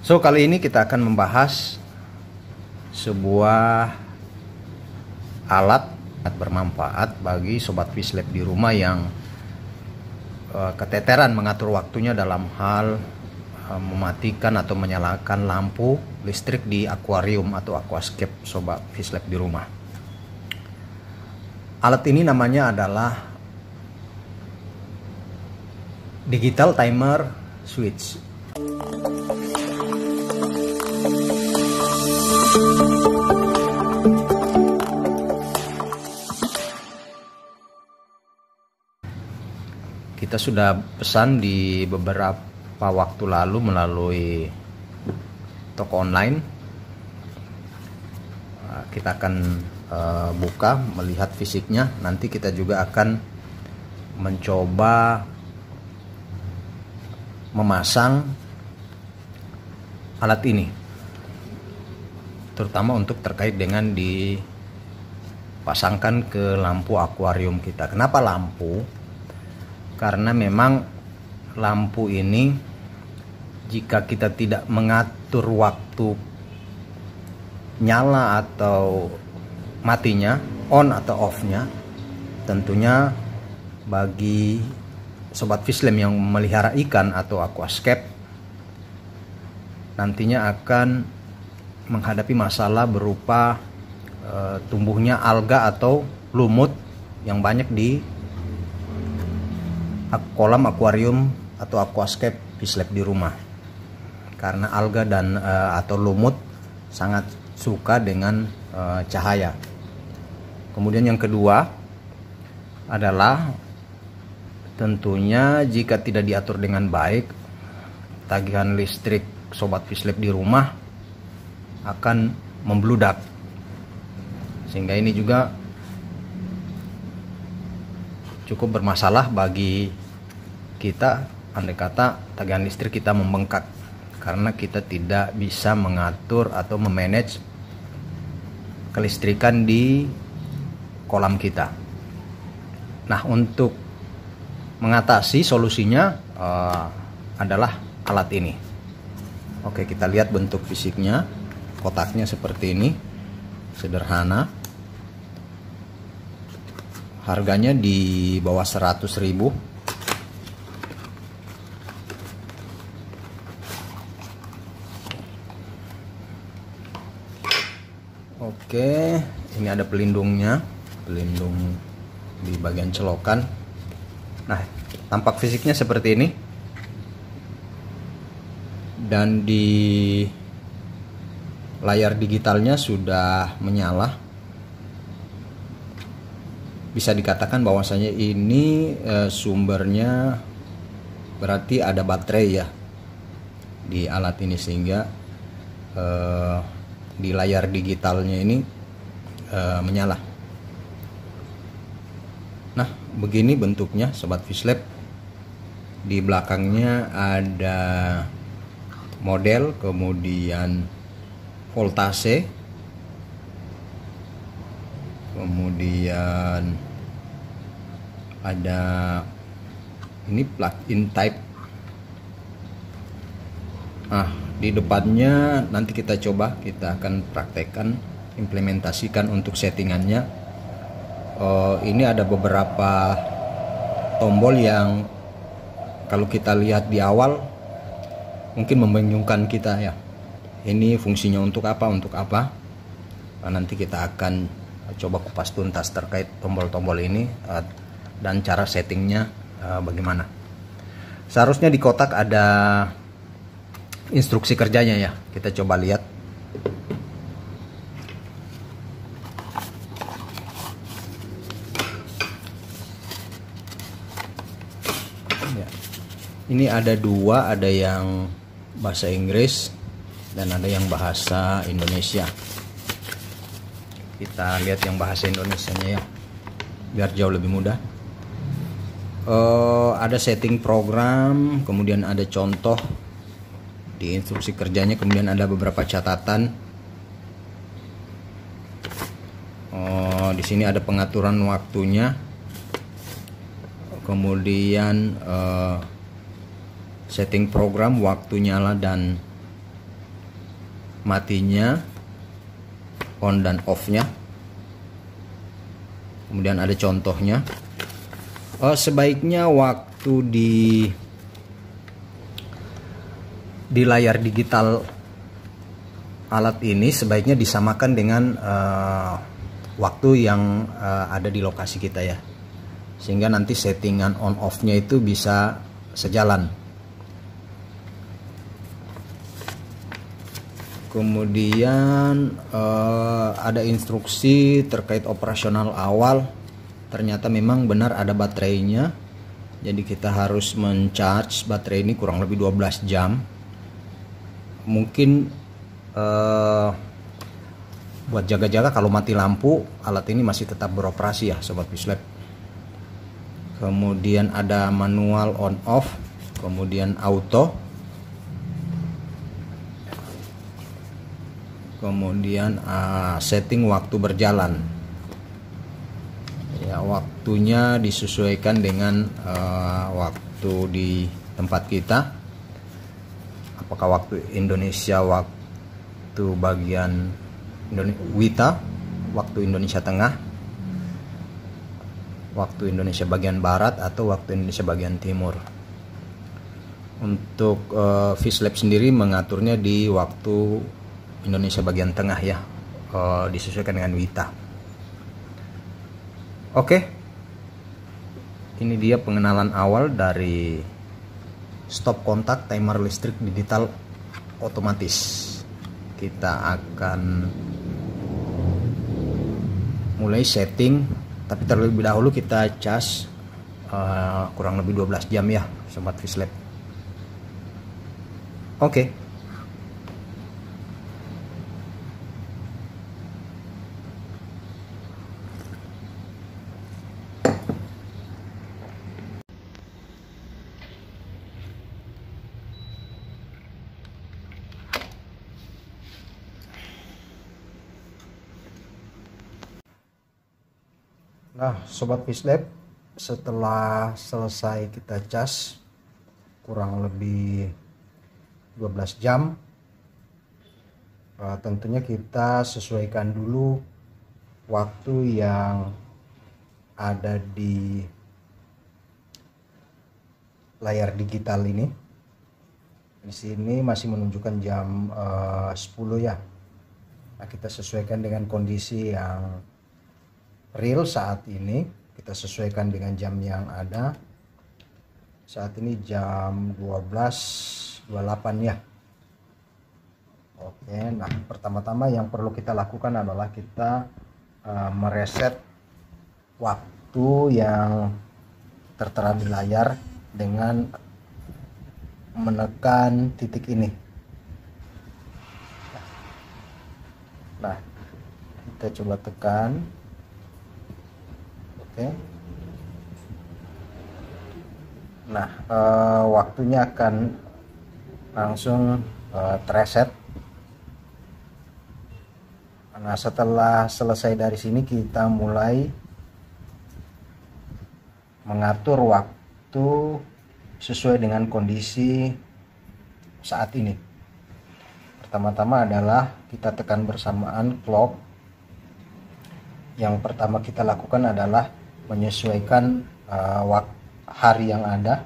So kali ini kita akan membahas sebuah alat bermanfaat bagi sobat Fishlab di rumah yang keteteran mengatur waktunya dalam hal mematikan atau menyalakan lampu listrik di akuarium atau aquascape sobat Fishlab di rumah. Alat ini namanya adalah digital timer switch. Kita sudah pesan di beberapa waktu lalu melalui toko online. Kita akan buka, melihat fisiknya. Nanti kita juga akan mencoba memasang alat ini, terutama untuk terkait dengan dipasangkan ke lampu akuarium kita. Kenapa lampu? Karena memang lampu ini jika kita tidak mengatur waktu nyala atau matinya, on atau off-nya, tentunya bagi sobat Fishlab yang memelihara ikan atau aquascape nantinya akan menghadapi masalah berupa tumbuhnya alga atau lumut yang banyak di kolam akuarium atau aquascape Fishlab di rumah, karena alga dan atau lumut sangat suka dengan cahaya. Kemudian yang kedua adalah tentunya jika tidak diatur dengan baik, tagihan listrik sobat Fishlab di rumah akan membludak, sehingga ini juga cukup bermasalah bagi kita andai kata tagihan listrik kita membengkak karena kita tidak bisa mengatur atau memanage kelistrikan di kolam kita. Nah, untuk mengatasi solusinya adalah alat ini. Oke, kita lihat bentuk fisiknya. Kotaknya seperti ini, sederhana. Harganya di bawah 100.000. Oke, ini ada pelindungnya, pelindung di bagian celokan. Nah, tampak fisiknya seperti ini. Dan di layar digitalnya sudah menyala. Bisa dikatakan bahwasanya ini sumbernya berarti ada baterai ya di alat ini, sehingga di layar digitalnya ini menyala. Nah, begini bentuknya sobat Fishlab. Di belakangnya ada model, kemudian voltase, kemudian ada ini plug-in type. Nah, di depannya nanti kita coba, kita akan praktekkan, implementasikan untuk settingannya. Ini ada beberapa tombol yang kalau kita lihat di awal mungkin membingungkan kita ya. Ini fungsinya untuk apa? Nah, nanti kita akan coba kupas tuntas terkait tombol-tombol ini dan cara settingnya bagaimana. Seharusnya di kotak ada instruksi kerjanya ya. Kita coba lihat. Ya. Ini ada dua, ada yang bahasa Inggris dan ada yang bahasa Indonesia. Kita lihat yang bahasa Indonesianya ya, biar jauh lebih mudah. Ada setting program, kemudian ada contoh di instruksi kerjanya, kemudian ada beberapa catatan. Di sini ada pengaturan waktunya, kemudian setting program, waktu nyala dan matinya, on dan off-nya. Kemudian ada contohnya. Sebaiknya waktu di layar digital alat ini sebaiknya disamakan dengan waktu yang ada di lokasi kita ya, sehingga nanti settingan on off-nya itu bisa sejalan. Kemudian ada instruksi terkait operasional awal. Ternyata memang benar ada baterainya, jadi kita harus mencharge baterai ini kurang lebih 12 jam. Mungkin buat jaga-jaga kalau mati lampu, alat ini masih tetap beroperasi ya Sobat Fishlab. Kemudian ada manual on off, kemudian auto, kemudian setting waktu berjalan ya, waktunya disesuaikan dengan waktu di tempat kita. Apakah waktu Indonesia, waktu bagian WITA, waktu Indonesia Tengah, waktu Indonesia bagian Barat, atau waktu Indonesia bagian Timur. Untuk Fishlab sendiri mengaturnya di waktu Indonesia bagian Tengah ya, disesuaikan dengan WITA. Oke, ini dia pengenalan awal dari stop kontak timer listrik digital otomatis. Kita akan mulai setting, tapi terlebih dahulu kita cas kurang lebih 12 jam ya Sobat Fishlab. Oke. Nah Sobat Fishlab, setelah selesai kita cas kurang lebih 12 jam, tentunya kita sesuaikan dulu waktu yang ada di layar digital ini. Di sini masih menunjukkan jam 10 ya. Nah, kita sesuaikan dengan kondisi yang real saat ini. Kita sesuaikan dengan jam yang ada. Saat ini jam 12.28 ya. Oke, nah pertama-tama yang perlu kita lakukan adalah kita mereset waktu yang tertera di layar dengan menekan titik ini. Nah, kita coba tekan. Oke. Nah, waktunya akan langsung terreset. Nah, setelah selesai dari sini kita mulai mengatur waktu sesuai dengan kondisi saat ini. Pertama-tama adalah kita tekan bersamaan clock. Yang pertama kita lakukan adalah menyesuaikan hari yang ada.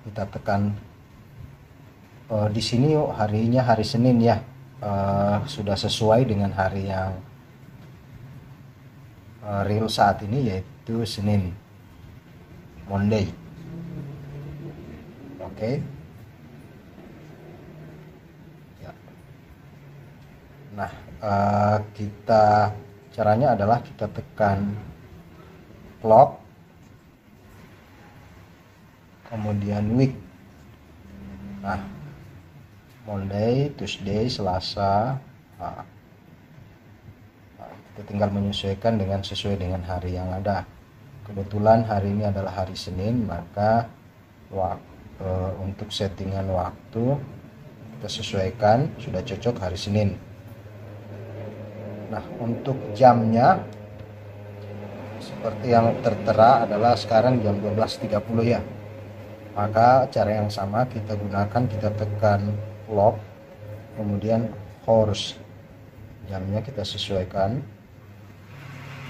Kita tekan di sini harinya hari Senin ya. Sudah sesuai dengan hari yang real saat ini, yaitu Senin, Monday. Oke. Ya. Nah, caranya adalah kita tekan clock, kemudian week. Nah, Monday, Tuesday, Selasa. Nah, kita tinggal menyesuaikan sesuai dengan hari yang ada. Kebetulan hari ini adalah hari Senin, maka untuk settingan waktu kita sesuaikan, sudah cocok hari Senin. Nah, untuk jamnya seperti yang tertera adalah sekarang jam 12.30 ya. Maka cara yang sama kita gunakan, kita tekan clock, kemudian horse, jamnya kita sesuaikan,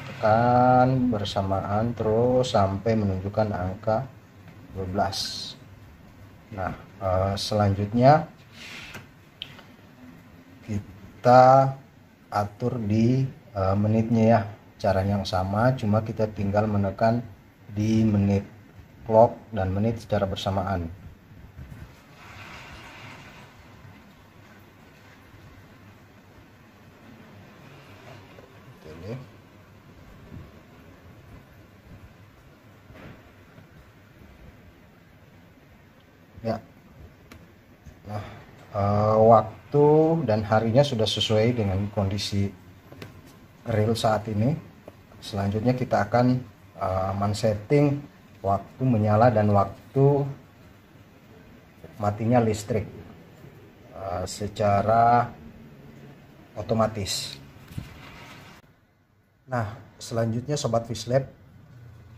tekan bersamaan terus sampai menunjukkan angka 12. Nah, selanjutnya kita atur di menitnya ya, caranya yang sama, cuma kita tinggal menekan di menit clock dan menit secara bersamaan. Ini ya. Nah, waktu dan harinya sudah sesuai dengan kondisi real saat ini. Selanjutnya kita akan men-setting waktu menyala dan waktu matinya listrik secara otomatis. Nah, selanjutnya Sobat Fishlab,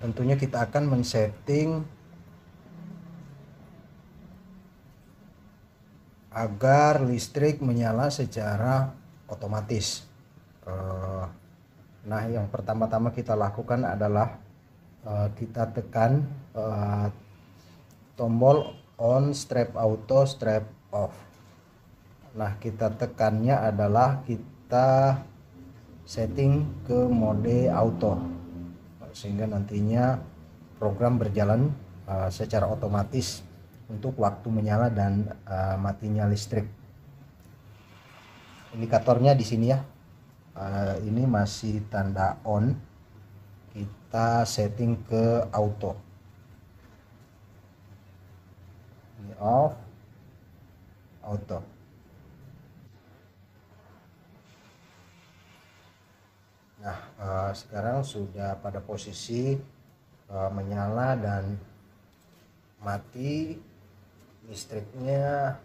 tentunya kita akan men-setting agar listrik menyala secara otomatis. Nah, yang pertama-tama kita lakukan adalah kita tekan tombol on, strap auto, strap off. Nah, kita tekannya adalah kita setting ke mode auto, sehingga nantinya program berjalan secara otomatis untuk waktu menyala dan matinya listrik. Indikatornya di sini ya, ini masih tanda on, kita setting ke auto, ini off, auto. Nah, sekarang sudah pada posisi menyala dan mati listriknya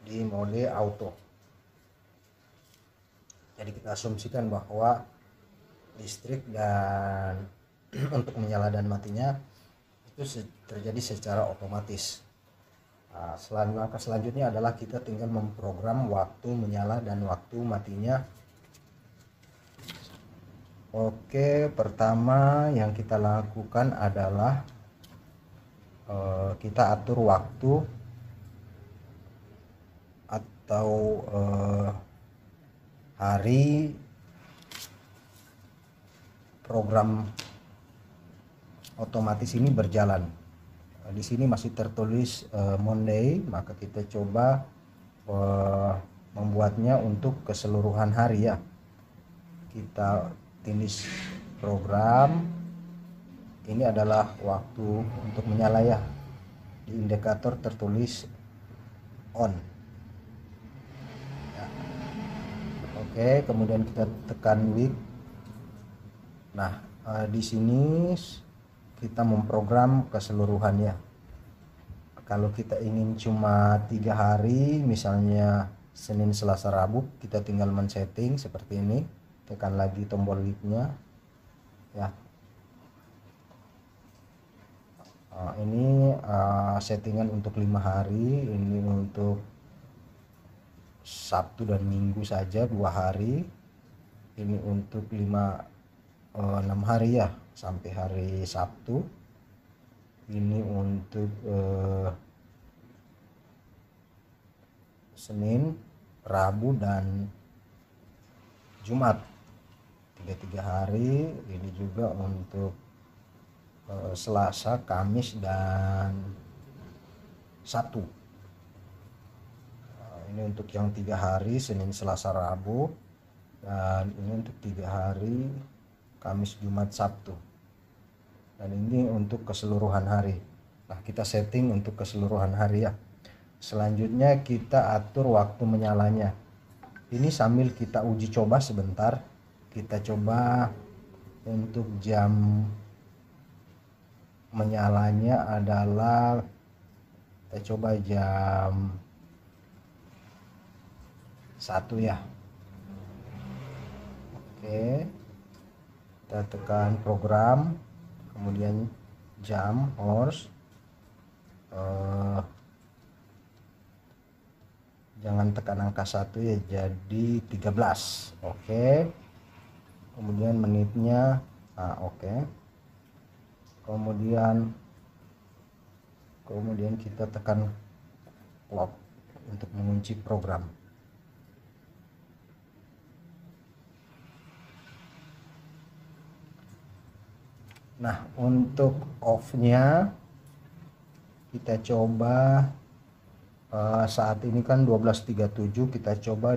di mode auto. Jadi kita asumsikan bahwa listrik dan untuk menyala dan matinya itu terjadi secara otomatis. Langkah selanjutnya adalah kita tinggal memprogram waktu menyala dan waktu matinya. Oke, pertama yang kita lakukan adalah kita atur waktu atau hari program otomatis ini berjalan. Di sini masih tertulis Monday, maka kita coba membuatnya untuk keseluruhan hari ya. Kita tindih program. Ini adalah waktu untuk menyala ya. Di indikator tertulis on. Ya. Oke, kemudian kita tekan week. Nah, di sini kita memprogram keseluruhannya. Kalau kita ingin cuma 3 hari, misalnya Senin, Selasa, Rabu, kita tinggal men-setting seperti ini. Tekan lagi tombol weeknya. Ya. Ini settingan untuk 5 hari, ini untuk Sabtu dan Minggu saja 2 hari, ini untuk 6 hari ya sampai hari Sabtu, ini untuk Senin, Rabu dan Jumat 3 hari, ini juga untuk Selasa, Kamis dan Sabtu. Ini untuk yang 3 hari Senin, Selasa, Rabu, dan ini untuk 3 hari Kamis, Jumat, Sabtu, dan ini untuk keseluruhan hari. Nah, kita setting untuk keseluruhan hari ya. Selanjutnya kita atur waktu menyalanya. Ini sambil kita uji coba sebentar. Kita coba untuk jam menyalanya adalah, kita coba jam 1 ya. Oke, kita tekan program, kemudian jam, hours, jangan tekan angka 1 ya, jadi 13. Oke. Kemudian menitnya oke. Kemudian kita tekan lock untuk mengunci program. Nah, untuk off-nya kita coba saat ini kan 12.37, kita coba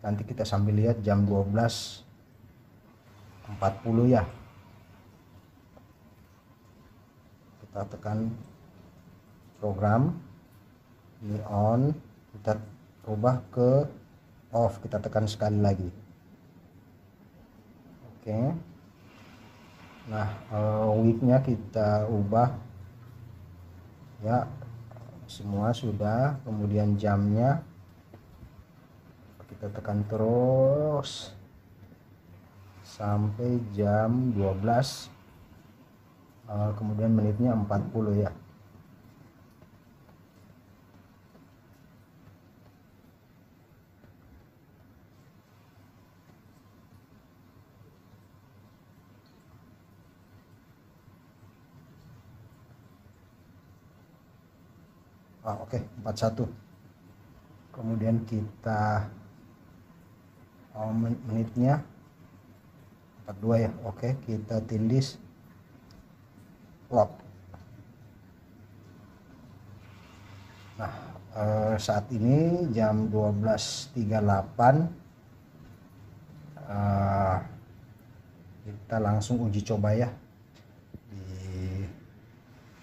nanti kita sambil lihat jam 12.40 ya. Kita tekan program, ini on, kita rubah ke off, kita tekan sekali lagi. Oke. Nah, weeknya kita ubah ya, semua sudah. Kemudian jamnya kita tekan terus sampai jam 12. Kemudian menitnya 40 ya. Oke, 41. Kemudian kita menitnya 42 ya. Oke, kita tindis lock. Nah, saat ini jam 12.38. Kita langsung uji coba ya di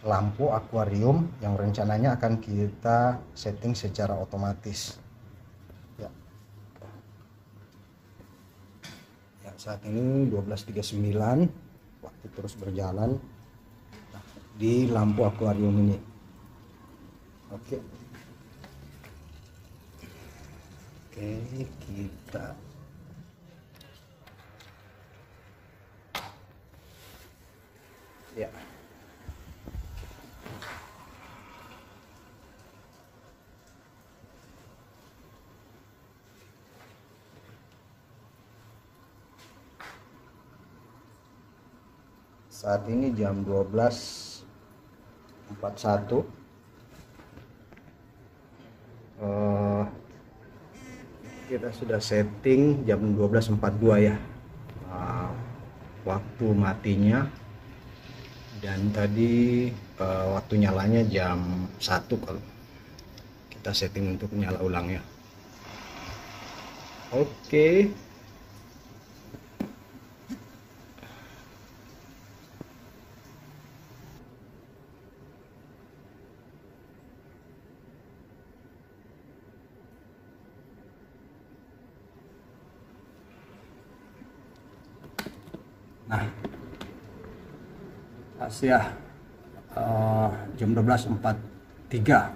lampu akuarium yang rencananya akan kita setting secara otomatis ya. Ya, saat ini 12.39, waktu terus berjalan di lampu akuarium ini. Oke, kita ya. Saat ini jam 12.41. Kita sudah setting jam 12.42 ya, waktu matinya, dan tadi waktu nyalanya jam 1 kalau kita setting untuk nyala ulang ya. Oke. Nah, Asia jam 12.43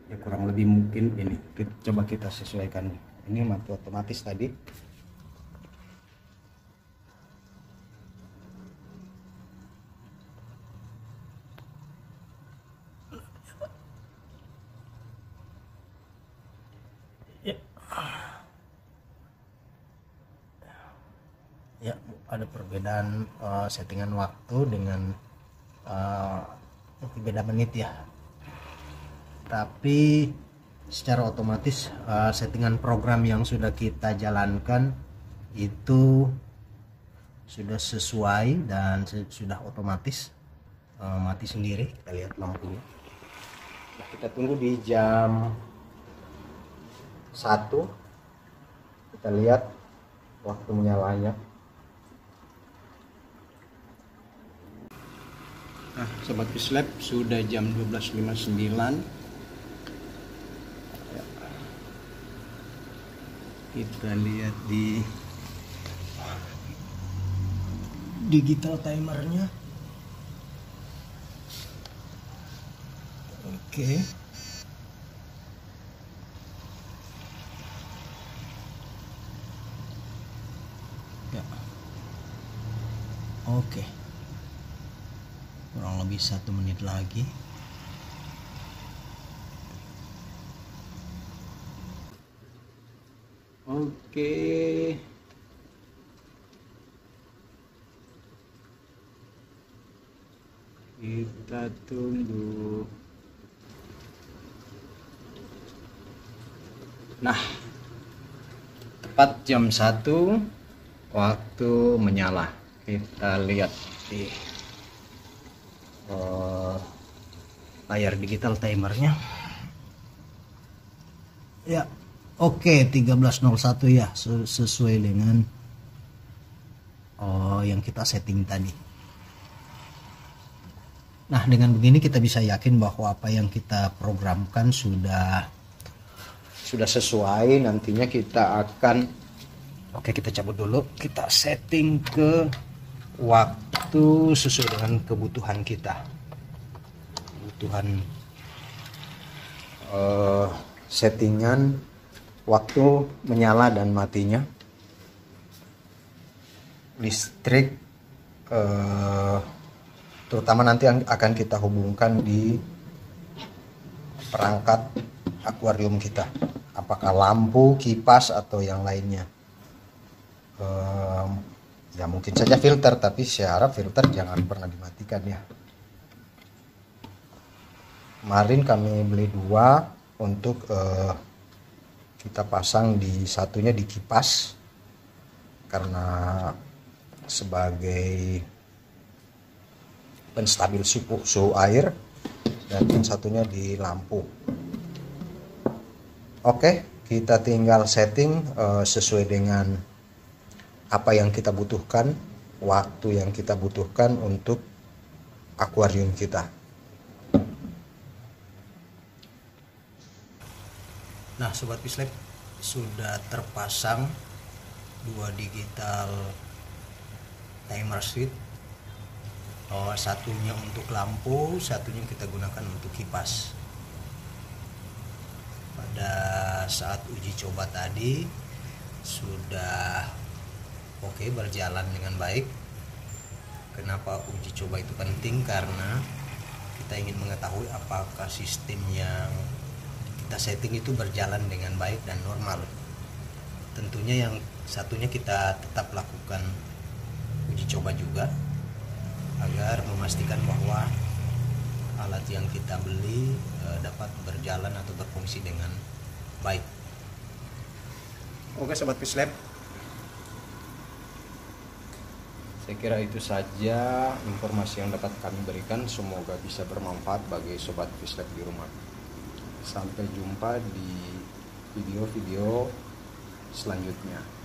ya, kurang lebih mungkin ini. Coba kita sesuaikan. Ini mati otomatis tadi. Ya, ada perbedaan settingan waktu dengan beda menit ya. Tapi secara otomatis settingan program yang sudah kita jalankan itu sudah sesuai dan sudah otomatis mati sendiri. Kita lihat lampunya. Nah, kita tunggu di jam 1. Kita lihat waktu menyalanya. Nah, Sobat Fish Lab, sudah jam 12.59 ya. Kita lihat di digital timernya. Oke. Ya. Oke. Kurang lebih 1 menit lagi. Oke. Kita tunggu. Nah, tepat jam 1 waktu menyala. Kita lihat di layar digital timernya. Ya, oke, 13.01 ya, sesuai dengan yang kita setting tadi. Nah, dengan begini kita bisa yakin bahwa apa yang kita programkan sudah sesuai. Nantinya kita akan, oke, kita cabut dulu, kita setting ke waktu sesuai dengan kebutuhan kita, settingan waktu menyala dan matinya, listrik, terutama nanti akan kita hubungkan di perangkat akuarium kita, apakah lampu, kipas, atau yang lainnya. Ya mungkin saja filter, tapi saya harap filter jangan pernah dimatikan ya. Kemarin kami beli 2 untuk kita pasang, di satunya di kipas karena sebagai penstabil suhu air, dan yang satunya di lampu. Oke, kita tinggal setting sesuai dengan apa yang kita butuhkan, waktu yang kita butuhkan untuk akuarium kita. Nah, Sobat Fish Lab, sudah terpasang 2 digital timer switch. Satunya untuk lampu, satunya kita gunakan untuk kipas. Pada saat uji coba tadi sudah oke, berjalan dengan baik. Kenapa uji coba itu penting? Karena kita ingin mengetahui apakah sistem yang kita setting itu berjalan dengan baik dan normal. Tentunya yang satunya kita tetap lakukan uji coba juga, agar memastikan bahwa alat yang kita beli dapat berjalan atau berfungsi dengan baik. Oke Sobat Fish Lab, saya kira itu saja informasi yang dapat kami berikan. Semoga bisa bermanfaat bagi Sobat Fish Lab di rumah. Sampai jumpa di video-video selanjutnya.